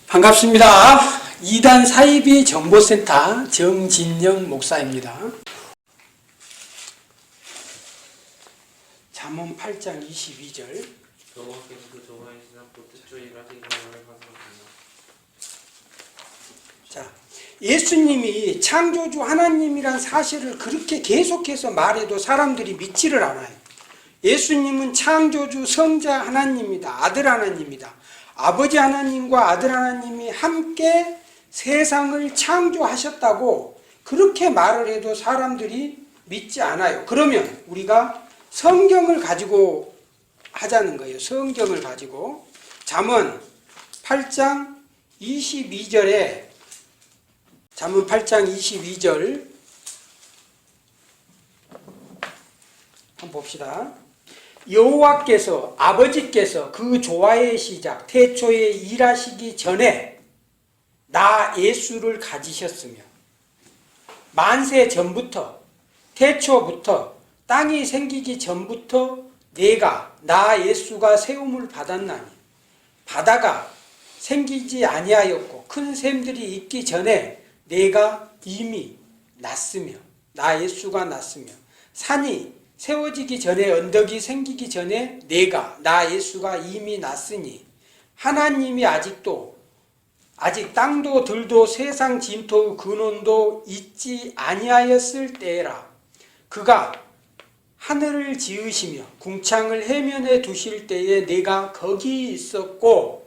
반갑습니다. 2단 사이비 정보센터 정진영 목사입니다. 잠언 8장 22절. 여호와께서 그 조화이시나 보태초 일하시기 원하는 것입니다. 자, 예수님이 창조주 하나님이란 사실을 그렇게 계속해서 말해도 사람들이 믿지를 않아요. 예수님은 창조주 성자 하나님입니다. 아들 하나님입니다. 아버지 하나님과 아들 하나님이 함께 세상을 창조하셨다고 그렇게 말을 해도 사람들이 믿지 않아요. 그러면 우리가 성경을 가지고 하자는 거예요. 성경을 가지고. 잠언 8장 22절에 잠언 8장 22절 한번 봅시다. 여호와께서 아버지께서 그 조화의 시작 태초에 일하시기 전에 나 예수를 가지셨으며 만세 전부터 태초부터 땅이 생기기 전부터 내가 나 예수가 세움을 받았나니 바다가 생기지 아니하였고 큰 샘들이 있기 전에 내가 이미 났으며 나 예수가 났으며 산이 세워지기 전에 언덕이 생기기 전에 내가 나 예수가 이미 났으니 하나님이 아직 땅도 들도 세상 진토의 근원도 있지 아니하였을 때라. 그가 하늘을 지으시며 궁창을 해면에 두실 때에 내가 거기 있었고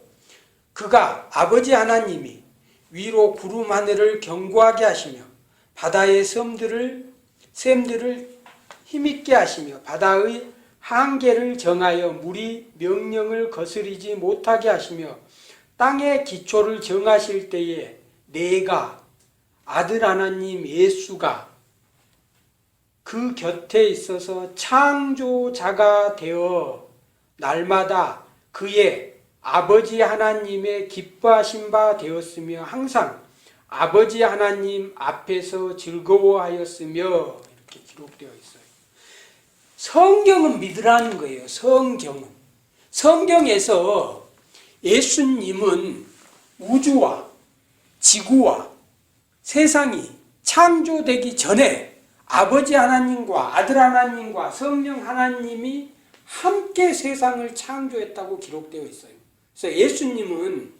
그가 아버지 하나님이 위로 구름 하늘을 견고하게 하시며 바다의 샘들을 힘있게 하시며 바다의 한계를 정하여 물이 명령을 거스르지 못하게 하시며 땅의 기초를 정하실 때에 내가 아들 하나님 예수가 그 곁에 있어서 창조자가 되어 날마다 그의 아버지 하나님의 기뻐하신 바 되었으며 항상 아버지 하나님 앞에서 즐거워하였으며 이렇게 기록되어 있어요. 성경은 믿으라는 거예요. 성경에서 예수님은 우주와 지구와 세상이 창조되기 전에 아버지 하나님과 아들 하나님과 성령 하나님이 함께 세상을 창조했다고 기록되어 있어요. 그래서 예수님은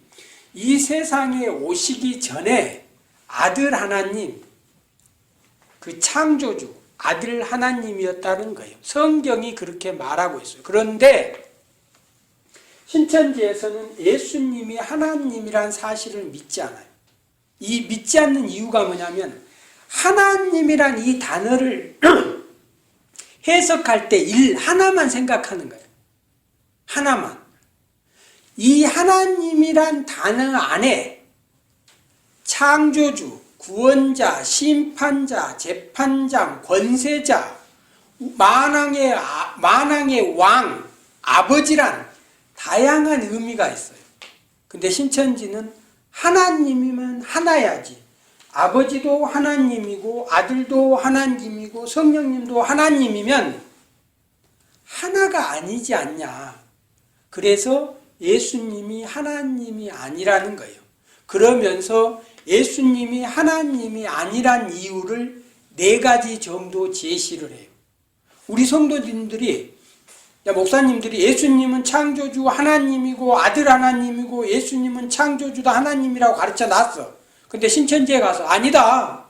이 세상에 오시기 전에 아들 하나님, 그 창조주 아들 하나님이었다는 거예요. 성경이 그렇게 말하고 있어요. 그런데 신천지에서는 예수님이 하나님이란 사실을 믿지 않아요. 이 믿지 않는 이유가 뭐냐면 하나님이란 이 단어를 해석할 때 일 하나만 생각하는 거예요. 하나만. 이 하나님이란 단어 안에 창조주, 구원자, 심판자, 재판장, 권세자, 만왕의 왕, 아버지란 다양한 의미가 있어요. 근데 신천지는 하나님이면 하나야지. 아버지도 하나님이고 아들도 하나님이고 성령님도 하나님이면 하나가 아니지 않냐. 그래서 예수님이 하나님이 아니라는 거예요. 그러면서 예수님이 하나님이 아니란 이유를 4가지 정도 제시를 해요. 우리 성도님들이, 목사님들이 예수님은 창조주 하나님이고 아들 하나님이고 예수님은 창조주다 하나님이라고 가르쳐 놨어. 근데 신천지에 가서 아니다.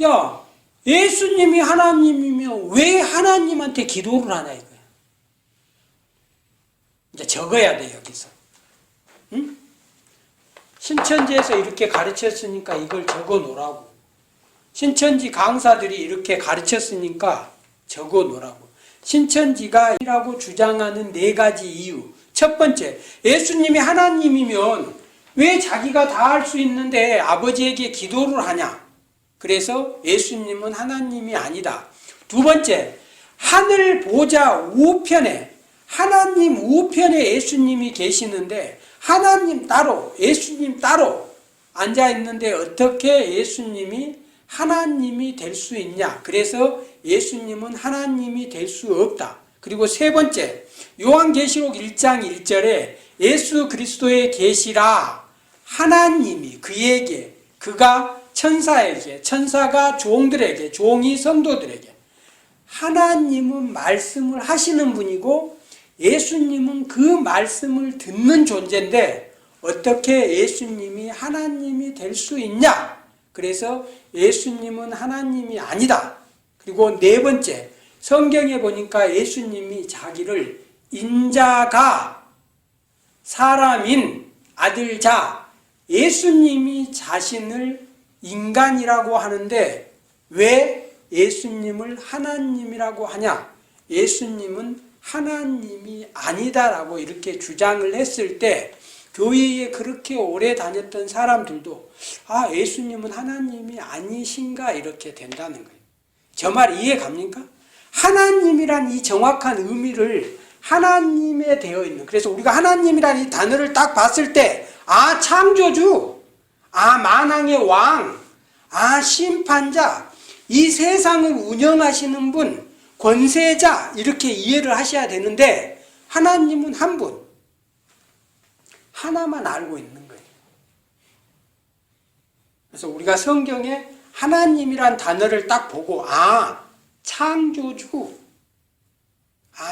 야, 예수님이 하나님이면 왜 하나님한테 기도를 하나 이거야. 이제 적어야 돼 여기서. 응? 신천지에서 이렇게 가르쳤으니까 이걸 적어 놓으라고. 신천지 강사들이 이렇게 가르쳤으니까 적어 놓으라고. 신천지가 이라고 주장하는 4가지 이유. 첫 번째, 예수님이 하나님이면 왜 자기가 다 할 수 있는데 아버지에게 기도를 하냐? 그래서 예수님은 하나님이 아니다. 두 번째, 하늘 보좌 우편에 하나님 우편에 예수님이 계시는데 하나님 따로 예수님 따로 앉아있는데 어떻게 예수님이 하나님이 될 수 있냐. 그래서 예수님은 하나님이 될 수 없다. 그리고 세 번째, 요한계시록 1장 1절에 예수 그리스도의 계시라 하나님이 그에게, 그가 천사에게, 천사가 종들에게, 종이 성도들에게, 하나님은 말씀을 하시는 분이고 예수님은 그 말씀을 듣는 존재인데 어떻게 예수님이 하나님이 될 수 있냐? 그래서 예수님은 하나님이 아니다. 그리고 네 번째, 성경에 보니까 예수님이 자기를 인자가, 사람인, 아들자, 예수님이 자신을 인간이라고 하는데 왜 예수님을 하나님이라고 하냐? 예수님은 하나님이 아니다라고 이렇게 주장을 했을 때 교회에 그렇게 오래 다녔던 사람들도 예수님은 하나님이 아니신가 이렇게 된다는 거예요. 저 말 이해 갑니까? 하나님이란 이 정확한 의미를 하나님에 되어 있는, 그래서 우리가 하나님이란 이 단어를 딱 봤을 때 창조주, 만왕의 왕, 심판자, 이 세상을 운영하시는 분, 권세자 이렇게 이해를 하셔야 되는데 하나님은 한 분, 하나만 알고 있는 거예요. 그래서 우리가 성경에 하나님이란 단어를 딱 보고 창조주,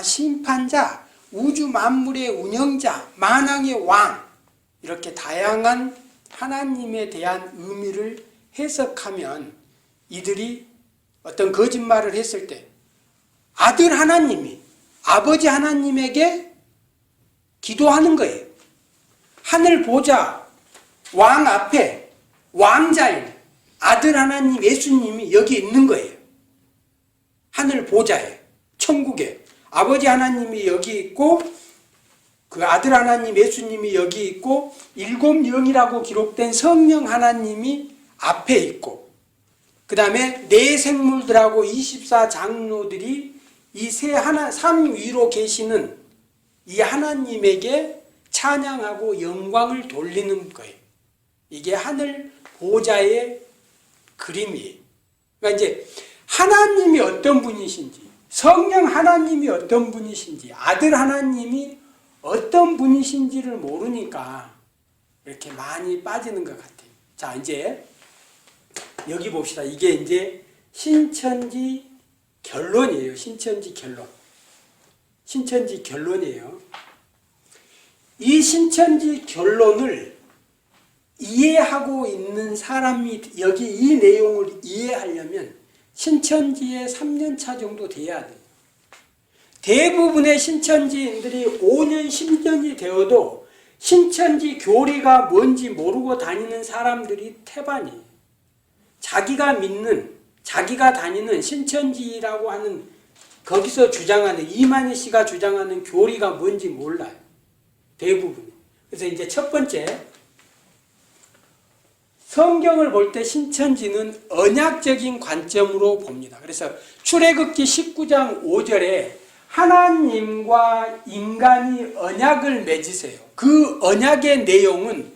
심판자, 우주 만물의 운영자, 만왕의 왕 이렇게 다양한 하나님에 대한 의미를 해석하면 이들이 어떤 거짓말을 했을 때 아들 하나님이 아버지 하나님에게 기도하는 거예요. 하늘 보좌 왕 앞에 왕자인 아들 하나님 예수님이 여기 있는 거예요. 하늘 보좌에, 천국에 아버지 하나님이 여기 있고 그 아들 하나님 예수님이 여기 있고 일곱 영이라고 기록된 성령 하나님이 앞에 있고 그 다음에 네 생물들하고 24장로들이 이 삼 위로 계시는 이 하나님에게 찬양하고 영광을 돌리는 거예요. 이게 하늘 보좌의 그림이에요. 그러니까 이제 하나님이 어떤 분이신지, 성령 하나님이 어떤 분이신지, 아들 하나님이 어떤 분이신지를 모르니까 이렇게 많이 빠지는 것 같아요. 자, 이제 여기 봅시다. 이게 이제 신천지 결론이에요. 신천지 결론. 신천지 결론이에요. 이 신천지 결론을 이해하고 있는 사람이 여기 이 내용을 이해하려면 신천지에 3년차 정도 돼야 돼요. 대부분의 신천지인들이 5년, 10년이 되어도 신천지 교리가 뭔지 모르고 다니는 사람들이 태반이에요. 자기가 믿는, 자기가 다니는 신천지라고 하는 거기서 주장하는 이만희 씨가 주장하는 교리가 뭔지 몰라요. 대부분. 그래서 이제 첫 번째, 성경을 볼 때 신천지는 언약적인 관점으로 봅니다. 그래서 출애굽기 19장 5절에 하나님과 인간이 언약을 맺으세요. 그 언약의 내용은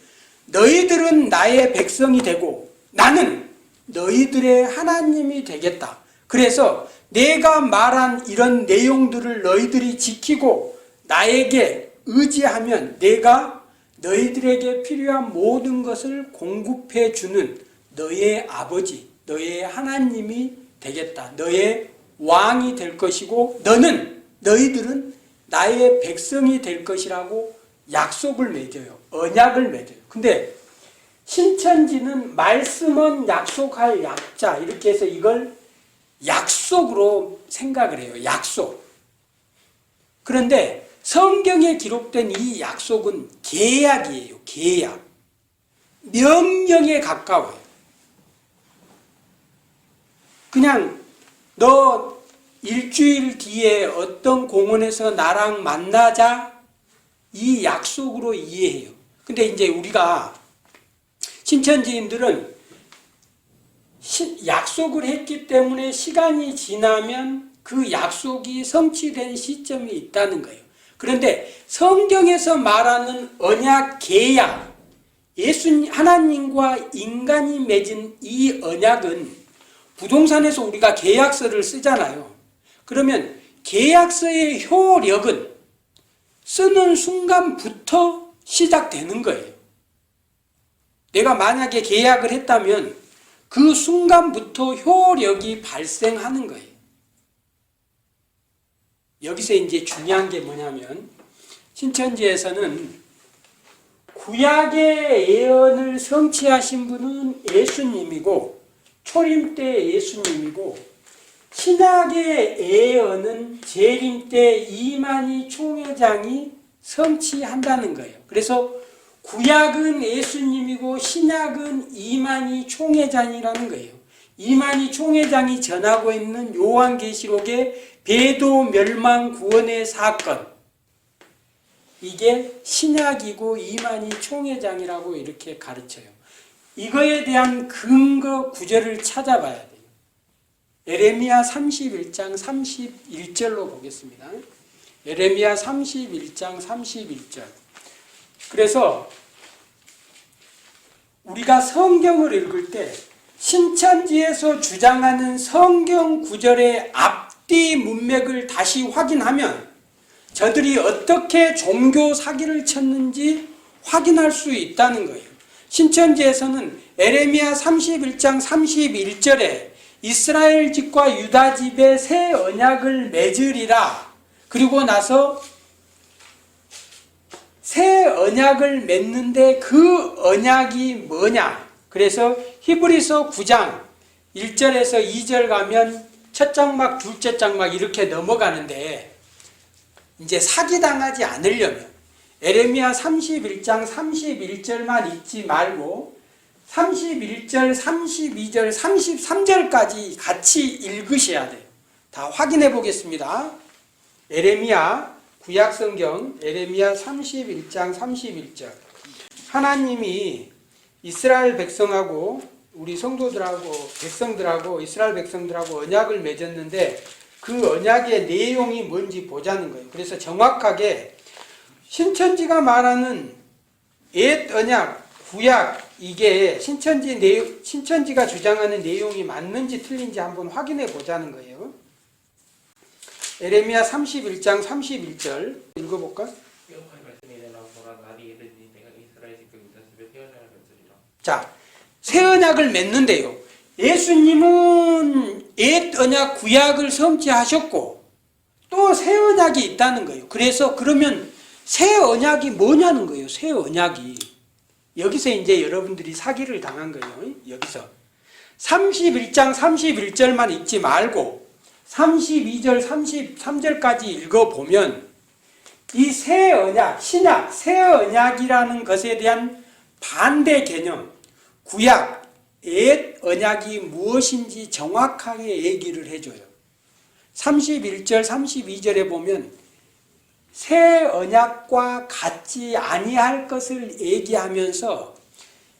너희들은 나의 백성이 되고 나는 너희들의 하나님이 되겠다. 그래서 내가 말한 이런 내용들을 너희들이 지키고 나에게 의지하면 내가 너희들에게 필요한 모든 것을 공급해 주는 너의 아버지, 너의 하나님이 되겠다. 너의 왕이 될 것이고 너희들은 나의 백성이 될 것이라고 약속을 맺어요. 언약을 맺어요. 근데 신천지는 말씀은 약속할 약자 이렇게 해서 이걸 약속으로 생각을 해요. 약속. 그런데 성경에 기록된 이 약속은 계약이에요. 계약. 명령에 가까워요. 그냥 너 일주일 뒤에 어떤 공원에서 나랑 만나자 이 약속으로 이해해요. 근데 이제 우리가 신천지인들은 약속을 했기 때문에 시간이 지나면 그 약속이 성취된 시점이 있다는 거예요. 그런데 성경에서 말하는 언약 계약, 하나님과 인간이 맺은 이 언약은 부동산에서 우리가 계약서를 쓰잖아요. 그러면 계약서의 효력은 쓰는 순간부터 시작되는 거예요. 내가 만약에 계약을 했다면 그 순간부터 효력이 발생하는 거예요. 여기서 이제 중요한 게 뭐냐면 신천지에서는 구약의 예언을 성취하신 분은 예수님이고 초림 때 예수님이고 신약의 예언은 재림 때 이만희 총회장이 성취한다는 거예요. 그래서 구약은 예수님이고 신약은 이만희 총회장이라는 거예요. 이만희 총회장이 전하고 있는 요한계시록의 배도 멸망 구원의 사건, 이게 신약이고 이만희 총회장이라고 이렇게 가르쳐요. 이거에 대한 근거 구절을 찾아봐야 돼요. 예레미야 31장 31절로 보겠습니다. 예레미야 31장 31절. 그래서 우리가 성경을 읽을 때 신천지에서 주장하는 성경 구절의 앞뒤 문맥을 다시 확인하면 저들이 어떻게 종교 사기를 쳤는지 확인할 수 있다는 거예요. 신천지에서는 예레미야 31장 31절에 이스라엘 집과 유다 집에 새 언약을 맺으리라. 그리고 나서 새 언약을 맺는데 그 언약이 뭐냐? 그래서 히브리서 9장 1절에서 2절 가면 첫 장막, 둘째 장막 이렇게 넘어가는데 이제 사기당하지 않으려면 예레미야 31장 31절만 읽지 말고 31절, 32절, 33절까지 같이 읽으셔야 돼요. 다 확인해 보겠습니다. 예레미야 구약성경 예레미야 31장 31절. 하나님이 이스라엘 백성하고 우리 성도들하고 백성들하고 이스라엘 백성들하고 언약을 맺었는데 그 언약의 내용이 뭔지 보자는 거예요. 그래서 정확하게 신천지가 말하는 옛 언약, 구약, 이게 신천지가 주장하는 내용이 맞는지 틀린지 한번 확인해 보자는 거예요. 예레미야 31장 31절 읽어볼까? 자, 새 언약을 맺는데요. 예수님은 옛 언약 구약을 성취하셨고 또 새 언약이 있다는 거예요. 그래서 그러면 새 언약이 뭐냐는 거예요. 새 언약이. 여기서 이제 여러분들이 사기를 당한 거예요. 여기서 31장 31절만 읽지 말고 32절 33절까지 읽어보면 이 새 언약, 신약, 새 언약이라는 것에 대한 반대 개념, 구약, 옛 언약이 무엇인지 정확하게 얘기를 해줘요. 31절 32절에 보면 새 언약과 같지 아니할 것을 얘기하면서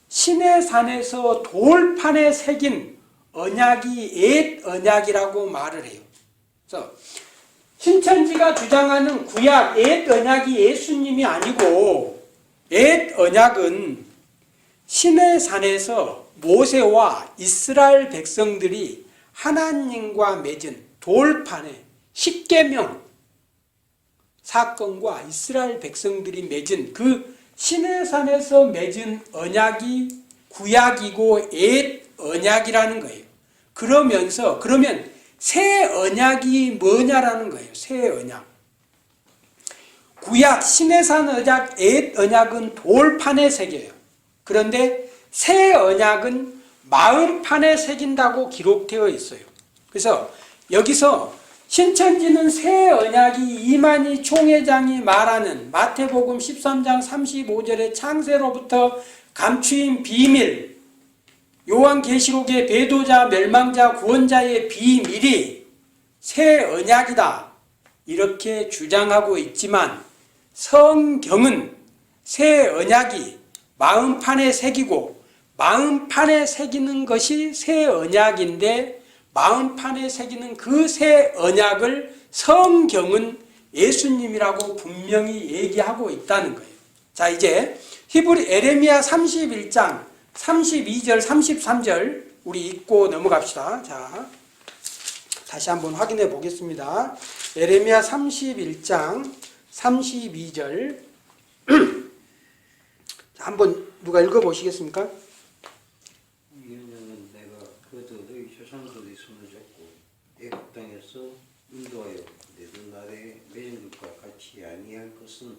시내산에서 돌판에 새긴 언약이 옛 언약이라고 말을 해요. 그래서 신천지가 주장하는 구약 옛 언약이 예수님이 아니고 옛 언약은 시내산에서 모세와 이스라엘 백성들이 하나님과 맺은 돌판에 십계명 사건과 이스라엘 백성들이 맺은 그 시내산에서 맺은 언약이 구약이고 옛 언약이라는 거예요. 그러면 새 언약이 뭐냐라는 거예요. 새 언약. 구약 시내산 언약, 옛 언약은 돌판에 새겨요. 그런데 새 언약은 마음판에 새긴다고 기록되어 있어요. 그래서 여기서 신천지는 새 언약이 이만희 총회장이 말하는 마태복음 13장 35절의 창세로부터 감추인 비밀, 요한계시록의 배도자, 멸망자, 구원자의 비밀이 새 언약이다 이렇게 주장하고 있지만 성경은 새 언약이 마음판에 새기고 마음판에 새기는 것이 새 언약인데 마음판에 새기는 그 새 언약을 성경은 예수님이라고 분명히 얘기하고 있다는 거예요. 자, 이제 예레미야 31장 32절 33절 우리 읽고 넘어갑시다. 자, 다시 한번 확인해 보겠습니다. 예레미야 31장 32절 한번 누가 읽어보시겠습니까? 이은영은 내가 그들의 조상들의 손을 잡고 애굽 땅에서 인도하여 내들 나라에 맺은 것과 같이 아니할 것은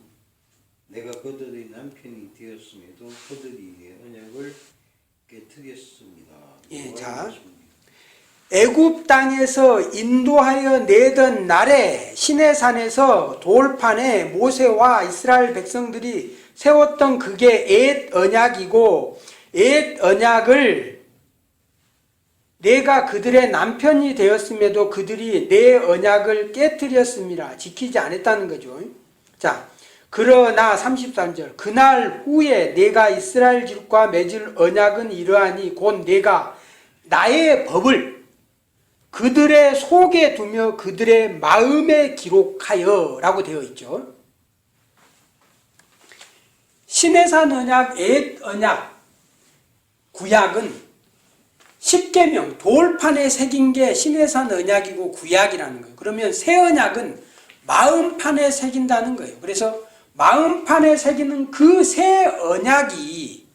내가 그들의 남편이 되었음에도 그들이 내 언약을 깨뜨렸습니다. 예, 여호와의 자. 말씀입니다. 애굽 땅에서 인도하여 내던 날에 시내산에서 돌판에 모세와 이스라엘 백성들이 세웠던 그게 옛 언약이고 옛 언약을 내가 그들의 남편이 되었음에도 그들이 내 언약을 깨뜨렸습니다. 지키지 않았다는 거죠. 자, 그러나 33절 그날 후에 내가 이스라엘 집과 맺을 언약은 이러하니 곧 내가 나의 법을 그들의 속에 두며 그들의 마음에 기록하여 라고 되어 있죠. 시내산 언약, 옛 언약, 구약은 십계명, 돌판에 새긴 게 시내산 언약이고 구약이라는 거예요. 그러면 새 언약은 마음판에 새긴다는 거예요. 그래서 마음판에 새기는 그 새 언약이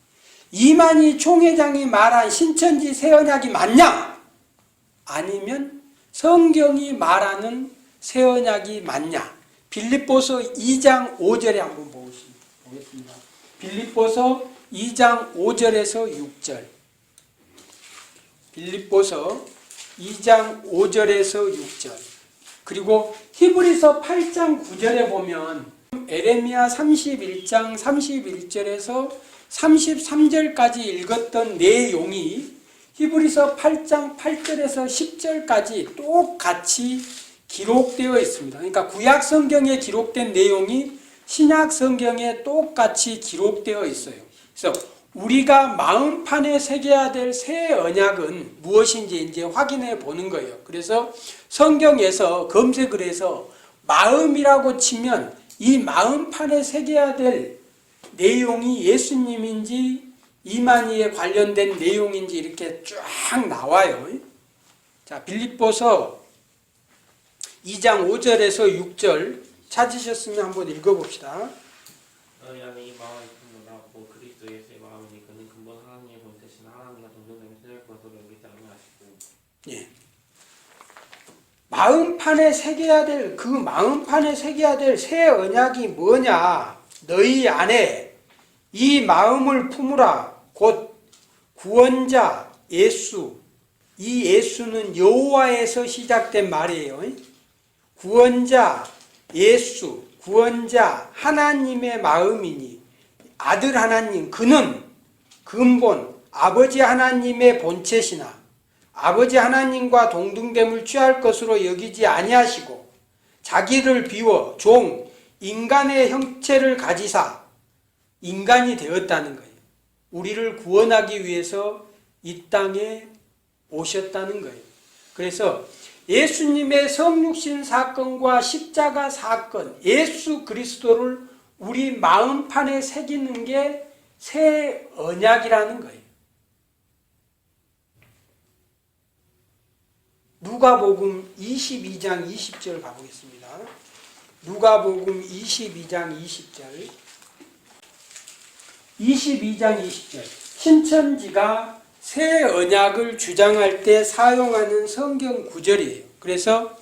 이만희 총회장이 말한 신천지 새 언약이 맞냐? 아니면 성경이 말하는 새 언약이 맞냐? 빌립보서 2장 5절에 한번 보겠습니다. 빌립보서 2장 5절에서 6절. 빌립보서 2장 5절에서 6절. 그리고 히브리서 8장 9절에 보면 에레미야 31장 31절에서 33절까지 읽었던 내용이 히브리서 8장 8절에서 10절까지 똑같이 기록되어 있습니다. 그러니까 구약 성경에 기록된 내용이 신약 성경에 똑같이 기록되어 있어요. 그래서 우리가 마음판에 새겨야 될 새 언약은 무엇인지 이제 확인해 보는 거예요. 그래서 성경에서 검색을 해서 마음이라고 치면 이 마음판에 새겨야 될 내용이 예수님인지 이만희에 관련된 내용인지 이렇게 쫙 나와요. 자, 빌립보서 2장 5절에서 6절 찾으셨으면 한번 읽어봅시다. 너희 안에 이 마음이 있느라 곧 그리스도 예수의 마음이니 그는 근본 하나님의 본체신 하나님과 동등됨을 생할 것으로 여기지 아니하시고. 예. 마음판에 새겨야 될 그 마음판에 새겨야 될 새 언약이 뭐냐? 너희 안에 이 마음을 품으라. 곧 구원자 예수. 이 예수는 여호와에서 시작된 말이에요. 구원자 예수, 구원자 하나님의 마음이니 아들 하나님 그는 근본 아버지 하나님의 본체시나 아버지 하나님과 동등됨을 취할 것으로 여기지 아니하시고 자기를 비워 종 인간의 형체를 가지사 인간이 되었다는 거예요. 우리를 구원하기 위해서 이 땅에 오셨다는 거예요. 그래서 예수님의 성육신 사건과 십자가 사건, 예수 그리스도를 우리 마음판에 새기는 게 새 언약이라는 거예요. 누가복음 22장 20절 가보겠습니다. 누가복음 22장 20절. 22장 20절. 신천지가 새 언약을 주장할 때 사용하는 성경 구절이에요. 그래서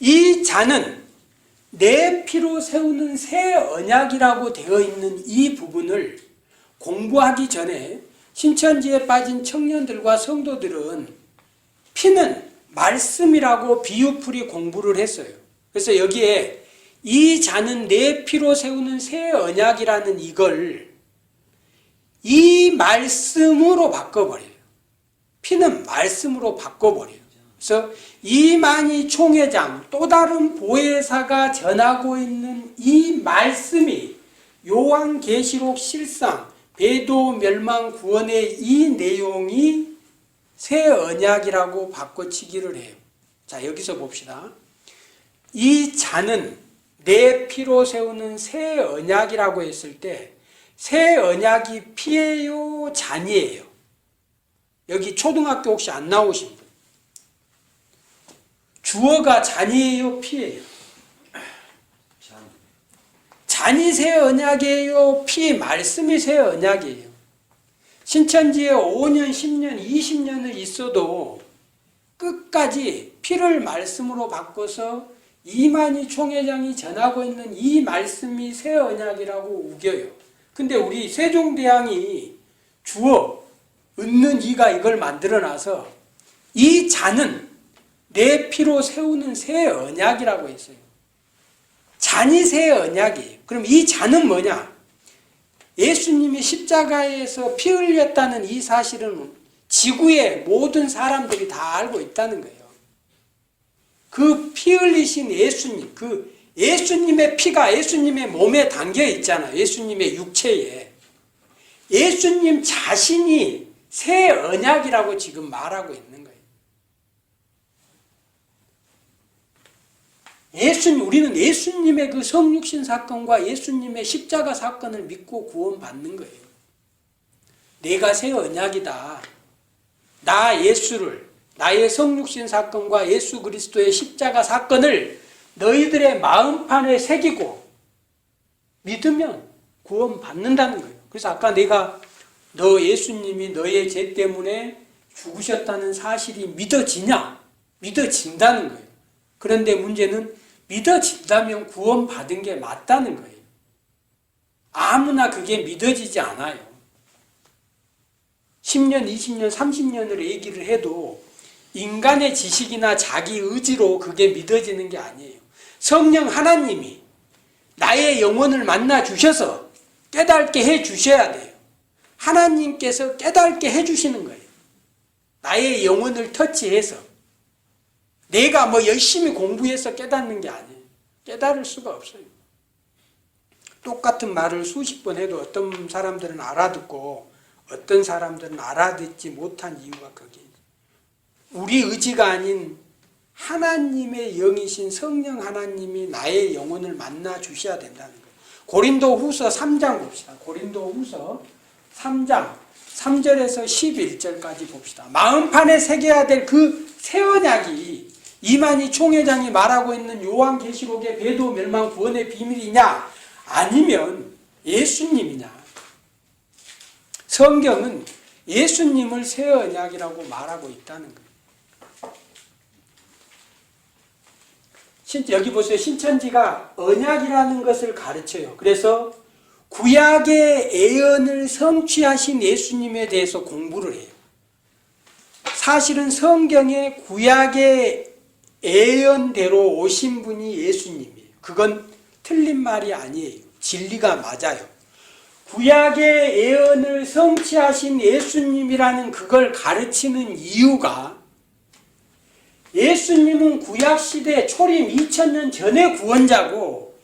이 자는 내 피로 세우는 새 언약이라고 되어 있는 이 부분을 공부하기 전에 신천지에 빠진 청년들과 성도들은 피는 말씀이라고 비유풀이 공부를 했어요. 그래서 여기에 이 자는 내 피로 세우는 새 언약이라는 이걸 이 말씀으로 바꿔버려요. 피는 말씀으로 바꿔버려요. 그래서 이만희 총회장 또 다른 보혜사가 전하고 있는 이 말씀이 요한계시록 실상 배도 멸망 구원의 이 내용이 새 언약이라고 바꿔치기를 해요. 자, 여기서 봅시다. 이 자는 내 피로 세우는 새 언약이라고 했을 때 새 언약이 피예요, 잔이에요? 여기 초등학교 혹시 안 나오신 분? 주어가 잔이에요, 피예요? 잔이 새 언약이에요? 피 말씀이 새 언약이에요? 신천지에 5년, 10년, 20년을 있어도 끝까지 피를 말씀으로 바꿔서 이만희 총회장이 전하고 있는 이 말씀이 새 언약이라고 우겨요. 근데 우리 세종대왕이 주어 얻는 이가 이걸 만들어놔서 이 잔은 내 피로 세우는 새 언약이라고 했어요. 잔이 새 언약이에요. 그럼 이 잔은 뭐냐? 예수님이 십자가에서 피 흘렸다는 이 사실은 지구의 모든 사람들이 다 알고 있다는 거예요. 그 피 흘리신 예수님, 그 예수님의 피가 예수님의 몸에 담겨 있잖아요. 예수님의 육체에. 예수님 자신이 새 언약이라고 지금 말하고 있는 거예요. 우리는 예수님의 그 성육신 사건과 예수님의 십자가 사건을 믿고 구원받는 거예요. 내가 새 언약이다. 나 예수를, 나의 성육신 사건과 예수 그리스도의 십자가 사건을 너희들의 마음판에 새기고 믿으면 구원받는다는 거예요. 그래서 아까 내가 너 예수님이 너의 죄 때문에 죽으셨다는 사실이 믿어지냐? 믿어진다는 거예요. 그런데 문제는 믿어진다면 구원받은 게 맞다는 거예요. 아무나 그게 믿어지지 않아요. 10년, 20년, 30년을 얘기를 해도 인간의 지식이나 자기 의지로 그게 믿어지는 게 아니에요. 성령 하나님이 나의 영혼을 만나 주셔서 깨닫게 해 주셔야 돼요. 하나님께서 깨닫게 해 주시는 거예요. 나의 영혼을 터치해서. 내가 뭐 열심히 공부해서 깨닫는 게 아니에요. 깨달을 수가 없어요. 똑같은 말을 수십 번 해도 어떤 사람들은 알아듣고 어떤 사람들은 알아듣지 못한 이유가 거기에 우리 의지가 아닌 하나님의 영이신 성령 하나님이 나의 영혼을 만나 주셔야 된다는 거예요. 고린도후서 3장 봅시다. 고린도후서 3장 3절에서 11절까지 봅시다. 마음판에 새겨야 될 그 새 언약이 이만희 총회장이 말하고 있는 요한계시록의 배도 멸망 구원의 비밀이냐 아니면 예수님이냐. 성경은 예수님을 새 언약이라고 말하고 있다는 거예요. 여기 보세요. 신천지가 언약이라는 것을 가르쳐요. 그래서 구약의 예언을 성취하신 예수님에 대해서 공부를 해요. 사실은 성경의 구약의 예언대로 오신 분이 예수님이에요. 그건 틀린 말이 아니에요. 진리가 맞아요. 구약의 예언을 성취하신 예수님이라는 그걸 가르치는 이유가 예수님은 구약시대 초림 2000년 전의 구원자고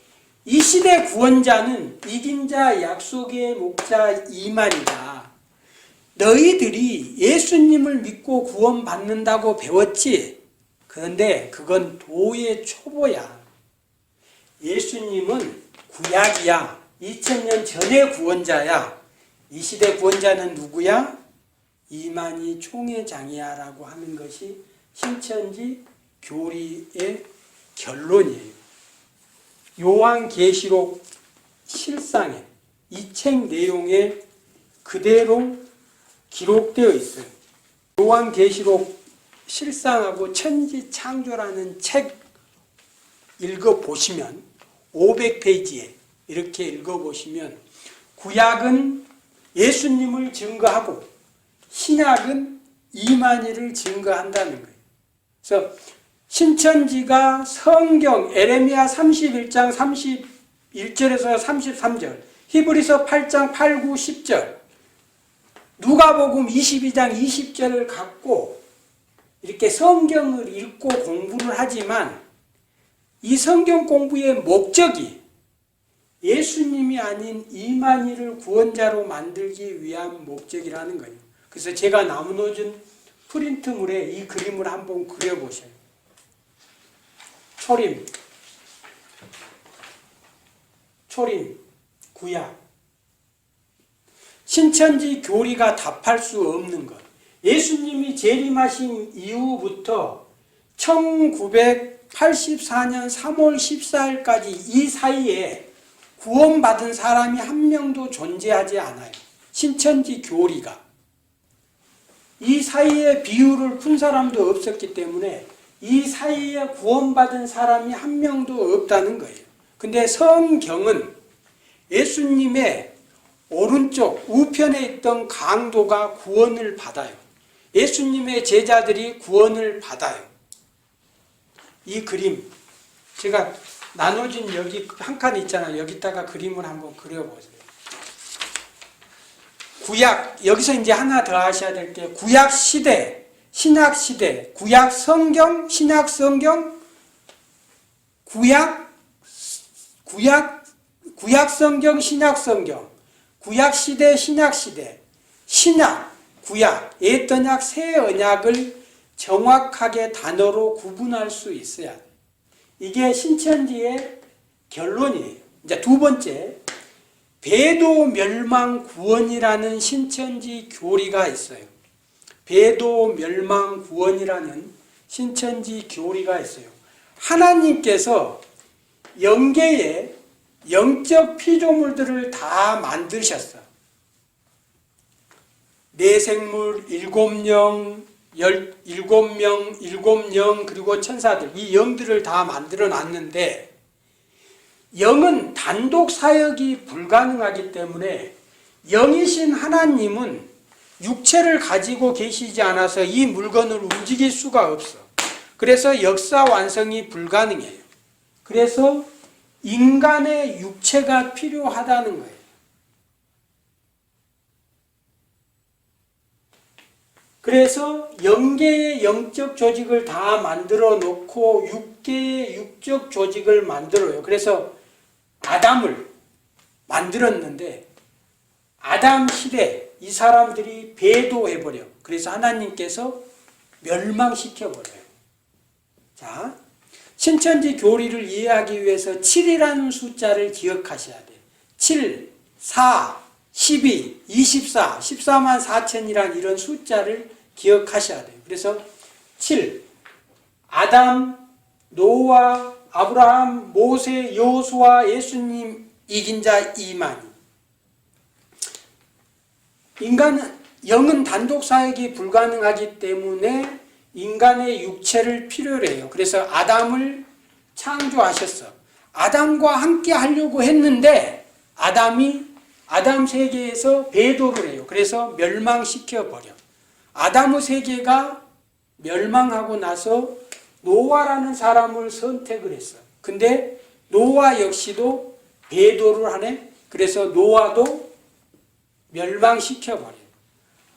이 시대 구원자는 이긴 자 약속의 목자 이만이다. 너희들이 예수님을 믿고 구원받는다고 배웠지? 그런데 그건 도의 초보야. 예수님은 구약이야. 2000년 전의 구원자야. 이 시대 구원자는 누구야? 이만희 총회장이야 라고 하는 것이 신천지 교리의 결론이에요. 요한계시록 실상에 이 책 내용에 그대로 기록되어 있어요. 요한계시록 실상하고 천지창조라는 책 읽어보시면 500페이지에 이렇게 읽어보시면 구약은 예수님을 증거하고 신약은 이만희를 증거한다는 거예요. 그래서 신천지가 성경 에레미야 31장 31절에서 33절, 히브리서 8장 8, 9, 10절, 누가복음 22장 20절을 갖고 이렇게 성경을 읽고 공부를 하지만 이 성경 공부의 목적이 예수님이 아닌 이만희를 구원자로 만들기 위한 목적이라는 거예요. 그래서 제가 나무노준 프린트물에 이 그림을 한번 그려보세요. 초림, 구약. 신천지 교리가 답할 수 없는 것. 예수님이 재림하신 이후부터 1984년 3월 14일까지 이 사이에 구원받은 사람이 한 명도 존재하지 않아요. 신천지 교리가. 이 사이에 비유를 푼 사람도 없었기 때문에 이 사이에 구원받은 사람이 한 명도 없다는 거예요. 근데 성경은 예수님의 오른쪽 우편에 있던 강도가 구원을 받아요. 예수님의 제자들이 구원을 받아요. 이 그림 제가 나눠진 여기 한 칸 있잖아요. 여기다가 그림을 한번 그려보세요. 구약, 여기서 이제 하나 더 하셔야 될 게 구약 시대, 신약 시대, 구약 성경, 신약 성경, 구약 성경, 신약 성경, 구약 시대, 신약 시대, 신약, 구약, 옛 언약, 새 언약을 정확하게 단어로 구분할 수 있어야 돼요. 이게 신천지의 결론이에요. 이제 두 번째, 배도 멸망 구원이라는 신천지 교리가 있어요. 배도 멸망 구원이라는 신천지 교리가 있어요. 하나님께서 영계에 영적 피조물들을 다 만드셨어. 내생물, 일곱 명, 그리고 천사들, 이 영들을 다 만들어 놨는데, 영은 단독 사역이 불가능하기 때문에 영이신 하나님은 육체를 가지고 계시지 않아서 이 물건을 움직일 수가 없어. 그래서 역사 완성이 불가능해요. 그래서 인간의 육체가 필요하다는 거예요. 그래서 영계의 영적 조직을 다 만들어 놓고 육계의 육적 조직을 만들어요. 그래서 아담을 만들었는데 아담 시대 이 사람들이 배도해버려. 그래서 하나님께서 멸망시켜버려요. 자, 신천지 교리를 이해하기 위해서 7이라는 숫자를 기억하셔야 돼요. 7, 4, 12, 24, 14만 4천이란 이런 숫자를 기억하셔야 돼요. 그래서 7, 아담, 노아, 아브라함, 모세, 여호수아, 예수님, 이긴 자 이만희. 인간은 영은 단독 사역이 불가능하기 때문에 인간의 육체를 필요로 해요. 그래서 아담을 창조하셨어. 아담과 함께 하려고 했는데 아담 세계에서 배도를 해요. 그래서 멸망시켜 버려. 아담의 세계가 멸망하고 나서 노아라는 사람을 선택을 했어. 근데 노아 역시도 배도를 하네. 그래서 노아도 멸망시켜버려요.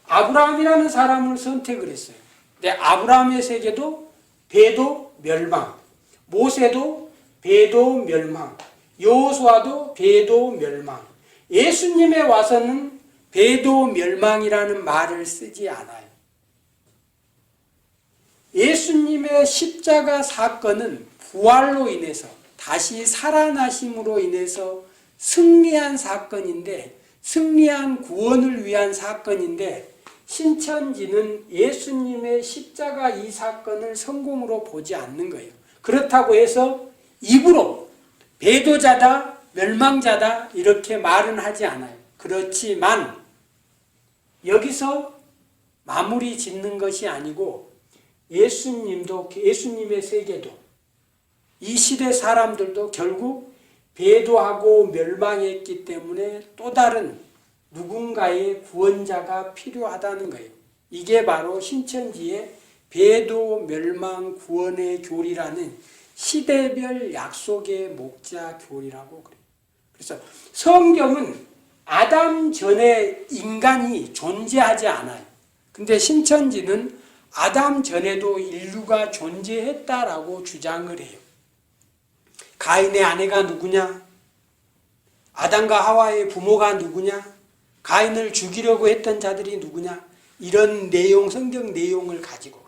아브라함이라는 사람을 선택을 했어요. 근데 아브라함의 세계도 배도 멸망, 모세도 배도 멸망, 여호수아도 배도 멸망. 예수님에 와서는 배도 멸망이라는 말을 쓰지 않아요. 예수님의 십자가 사건은 부활로 인해서 다시 살아나심으로 인해서 승리한 사건인데, 승리한 구원을 위한 사건인데, 신천지는 예수님의 십자가 이 사건을 성공으로 보지 않는 거예요. 그렇다고 해서 입으로 배도자다, 멸망자다 이렇게 말은 하지 않아요. 그렇지만 여기서 마무리 짓는 것이 아니고 예수님도, 예수님의 세계도, 이 시대 사람들도 결국 배도하고 멸망했기 때문에 또 다른 누군가의 구원자가 필요하다는 거예요. 이게 바로 신천지의 배도 멸망 구원의 교리라는 시대별 약속의 목자 교리라고 그래요. 그래서 성경은 아담 전에 인간이 존재하지 않아요. 근데 신천지는 아담 전에도 인류가 존재했다라고 주장을 해요. 가인의 아내가 누구냐? 아담과 하와의 부모가 누구냐? 가인을 죽이려고 했던 자들이 누구냐? 이런 내용, 성경 내용을 가지고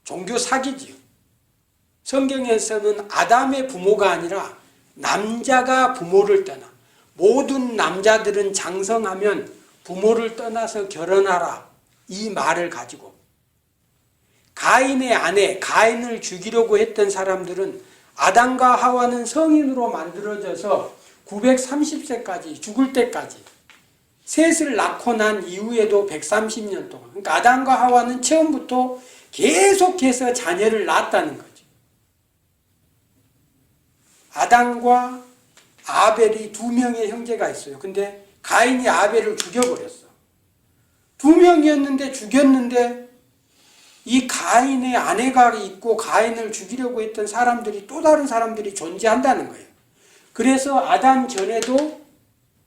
종교 사기지요. 성경에서는 아담의 부모가 아니라 남자가 부모를 떠나, 모든 남자들은 장성하면 부모를 떠나서 결혼하라, 이 말을 가지고 가인의 아내, 가인을 죽이려고 했던 사람들은 아담과 하와는 성인으로 만들어져서 930세까지 죽을 때까지 셋을 낳고 난 이후에도 130년 동안, 그러니까 아담과 하와는 처음부터 계속해서 자녀를 낳았다는 거죠. 아담과 아벨이 두 명의 형제가 있어요. 근데 가인이 아벨을 죽여버렸어. 두 명이었는데 죽였는데 이 가인의 아내가 있고 가인을 죽이려고 했던 사람들이, 또 다른 사람들이 존재한다는 거예요. 그래서 아담 전에도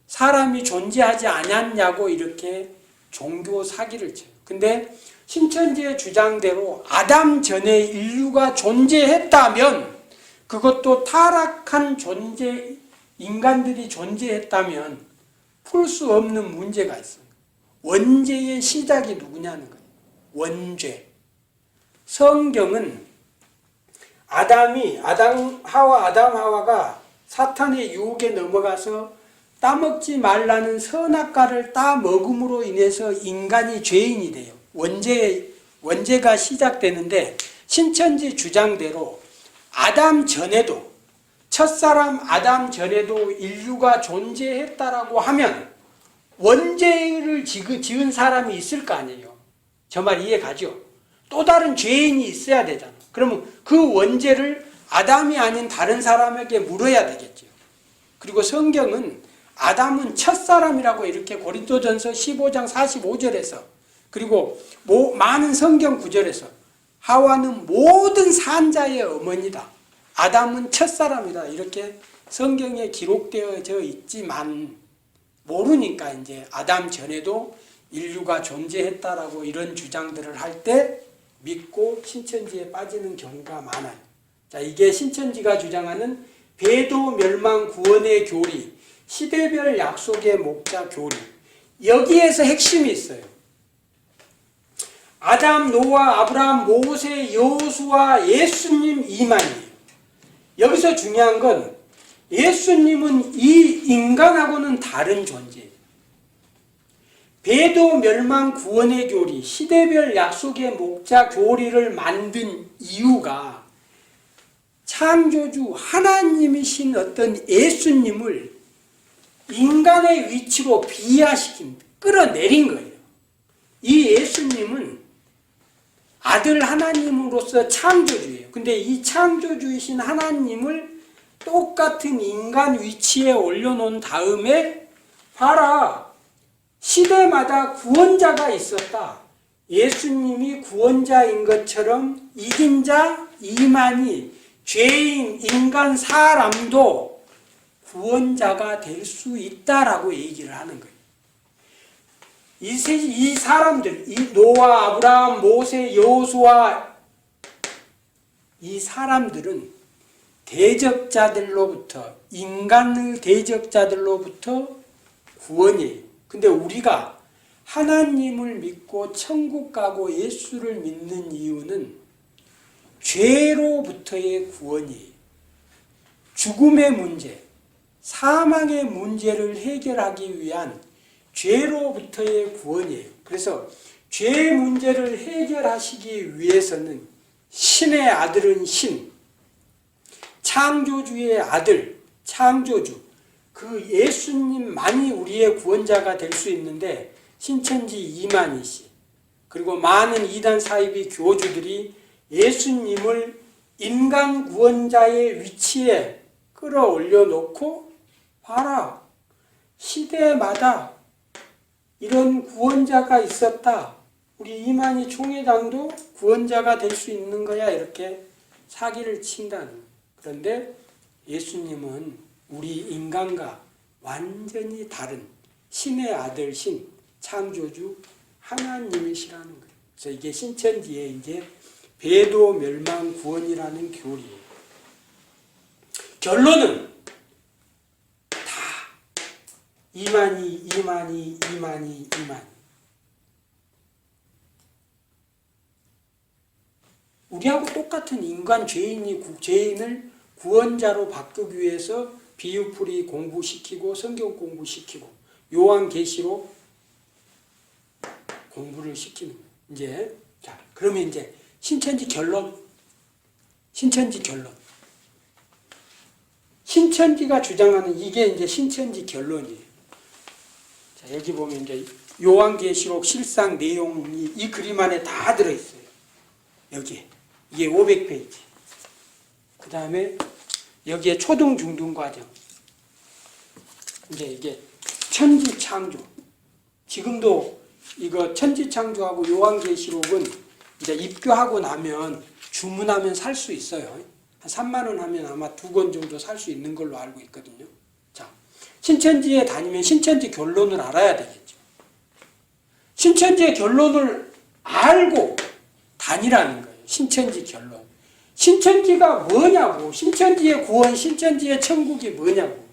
사람이 존재하지 않았냐고 이렇게 종교 사기를 쳐요. 근데 신천지의 주장대로 아담 전에 인류가 존재했다면, 그것도 타락한 인간들이 존재했다면 풀 수 없는 문제가 있어요. 원죄의 시작이 누구냐는 거예요. 원죄. 성경은 아담 하와가 사탄의 유혹에 넘어가서 따먹지 말라는 선악과를 따먹음으로 인해서 인간이 죄인이 돼요. 원죄가 시작되는데, 신천지 주장대로 아담 전에도, 첫사람 아담 전에도 인류가 존재했다라고 하면 원죄를 지은 사람이 있을 거 아니에요. 저 말 이해 가죠? 또 다른 죄인이 있어야 되잖아. 그러면 그 원죄를 아담이 아닌 다른 사람에게 물어야 되겠죠. 그리고 성경은 아담은 첫사람이라고 이렇게 고린도전서 15장 45절에서, 그리고 많은 성경 구절에서 하와는 모든 산자의 어머니다, 아담은 첫사람이다, 이렇게 성경에 기록되어져 있지만 모르니까 이제 아담 전에도 인류가 존재했다라고 이런 주장들을 할 때 믿고 신천지에 빠지는 경우가 많아요. 자, 이게 신천지가 주장하는 배도 멸망 구원의 교리, 시대별 약속의 목자 교리. 여기에서 핵심이 있어요. 아담, 노아, 아브라함, 모세, 여호수아, 예수님 이만이에요. 여기서 중요한 건 예수님은 이 인간하고는 다른 존재예요. 배도 멸망 구원의 교리, 시대별 약속의 목자 교리를 만든 이유가 창조주 하나님이신 어떤 예수님을 인간의 위치로 비하시킨, 끌어내린 거예요. 이 예수님은 아들 하나님으로서 창조주예요. 근데 이 창조주이신 하나님을 똑같은 인간 위치에 올려놓은 다음에, 봐라, 시대마다 구원자가 있었다. 예수님이 구원자인 것처럼 이긴 자 이만희, 죄인, 인간, 사람도 구원자가 될 수 있다라고 얘기를 하는 거예요. 이 사람들, 이 노아, 아브라함, 모세, 여호수아, 이 사람들은 대적자들로부터, 인간의 대적자들로부터 구원이에요. 근데 우리가 하나님을 믿고 천국 가고 예수를 믿는 이유는 죄로부터의 구원이에요. 죽음의 문제, 사망의 문제를 해결하기 위한 죄로부터의 구원이에요. 그래서 죄 문제를 해결하시기 위해서는 신의 아들은 신, 창조주의 아들, 창조주, 그 예수님만이 우리의 구원자가 될 수 있는데, 신천지 이만희 씨, 그리고 많은 이단 사이비 교주들이 예수님을 인간 구원자의 위치에 끌어올려 놓고, 봐라, 시대마다 이런 구원자가 있었다, 우리 이만희 총회장도 구원자가 될 수 있는 거야, 이렇게 사기를 친다는 거예요. 그런데 예수님은 우리 인간과 완전히 다른 신의 아들, 신, 창조주 하나님이시라는 거예요. 그래서 이게 신천지의 이제 배도 멸망 구원이라는 교리예요. 결론은 다 이만희. 우리하고 똑같은 인간 죄인을 구원자로 바꾸기 위해서 비유풀이 공부시키고 성경 공부시키고 요한계시로 공부를 시키는 거예요. 이제 자, 그러면 이제 신천지 결론. 신천지가 주장하는 이게 이제 신천지 결론이에요. 자, 여기 보면 이제 요한계시록 실상 내용이 이 그림 안에 다 들어있어요. 여기에. 이게 500페이지. 그 다음에 여기에 초등 중등 과정. 이제 이게 천지 창조. 지금도 이거 천지 창조하고 요한계시록은 이제 입교하고 나면 주문하면 살 수 있어요. 한 3만 원 하면 아마 2권 정도 살 수 있는 걸로 알고 있거든요. 자, 신천지에 다니면 신천지 결론을 알아야 되겠죠. 신천지의 결론을 알고 다니라는 거예요. 신천지 결론. 신천지가 뭐냐고. 신천지의 구원, 신천지의 천국이 뭐냐고.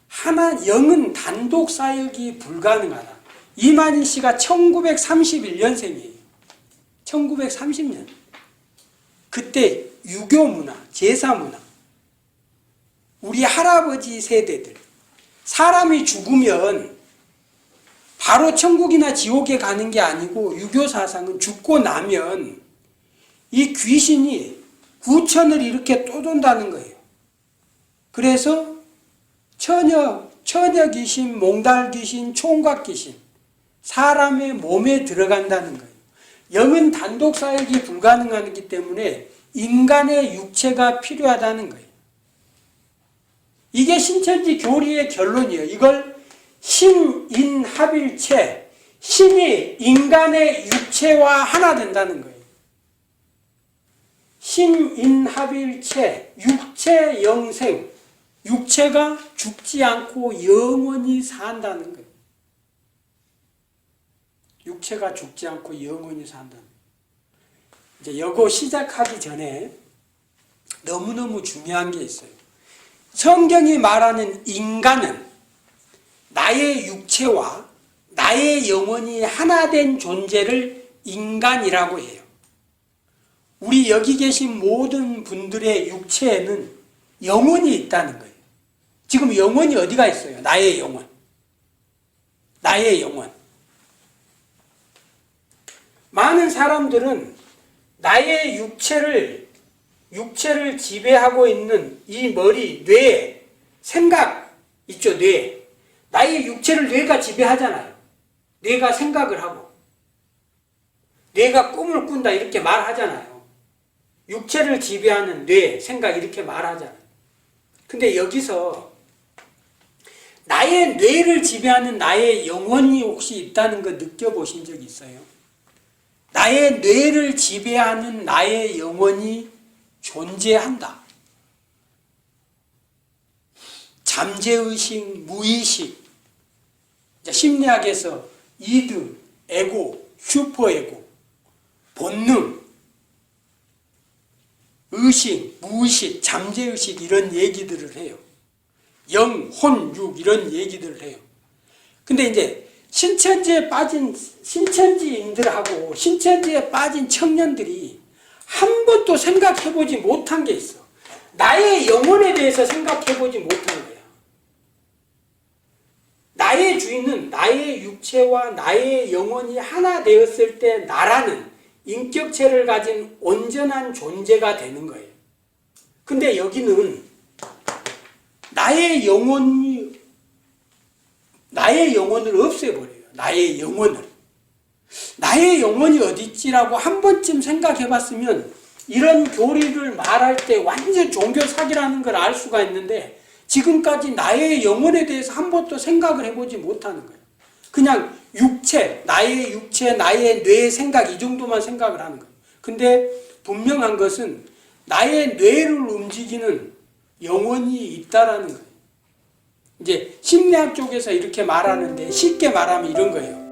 하나 영은 단독 사역이 불가능하다. 이만희 씨가 1931년생이에요. 1930년. 그때 유교 문화, 제사 문화. 우리 할아버지 세대들. 사람이 죽으면 바로 천국이나 지옥에 가는 게 아니고 유교 사상은 죽고 나면 이 귀신이 구천을 이렇게 또 돈다는 거예요. 그래서 처녀 귀신, 몽달 귀신, 총각 귀신 사람의 몸에 들어간다는 거예요. 영은 단독 사역이 불가능하기 때문에 인간의 육체가 필요하다는 거예요. 이게 신천지 교리의 결론이에요. 이걸 신인합일체, 신이 인간의 육체와 하나 된다는 거예요. 신인합일체, 육체 영생, 육체가 죽지 않고 영원히 산다는 거예요. 육체가 죽지 않고 영원히 산다는 거예요. 이제 요거 시작하기 전에 너무너무 중요한 게 있어요. 성경이 말하는 인간은 나의 육체와 나의 영혼이 하나 된 존재를 인간이라고 해요. 우리 여기 계신 모든 분들의 육체에는 영혼이 있다는 거예요. 지금 영혼이 어디가 있어요? 나의 영혼. 나의 영혼. 많은 사람들은 나의 육체를 지배하고 있는 이 머리, 뇌, 생각 있죠, 뇌. 나의 육체를 뇌가 지배하잖아요. 뇌가 생각을 하고. 뇌가 꿈을 꾼다 이렇게 말하잖아요. 육체를 지배하는 뇌, 생각 이렇게 말하잖아요. 근데 여기서 나의 뇌를 지배하는 나의 영혼이 혹시 있다는 거 느껴보신 적 있어요? 나의 뇌를 지배하는 나의 영혼이 존재한다. 잠재의식, 무의식, 심리학에서 이드, 에고, 슈퍼에고, 본능, 의식, 무의식, 잠재의식 이런 얘기들을 해요. 영, 혼, 육 이런 얘기들을 해요. 근데 이제 신천지에 빠진 신천지인들하고 신천지에 빠진 청년들이 한 번도 생각해보지 못한 게 있어. 나의 영혼에 대해서 생각해보지 못한 거야. 나의 주인은 나의 육체와 나의 영혼이 하나 되었을 때 나라는 인격체를 가진 온전한 존재가 되는 거예요. 근데 여기는 나의 영혼을 없애버려요. 나의 영혼을. 나의 영혼이 어딨지라고 한 번쯤 생각해봤으면 이런 교리를 말할 때 완전 종교 사기라는 걸 알 수가 있는데 지금까지 나의 영혼에 대해서 한 번도 생각을 해보지 못하는 거예요. 그냥 육체, 나의 뇌 생각 이 정도만 생각을 하는 거예요. 근데 분명한 것은 나의 뇌를 움직이는 영혼이 있다라는 거예요. 이제 심리학 쪽에서 이렇게 말하는데 쉽게 말하면 이런 거예요.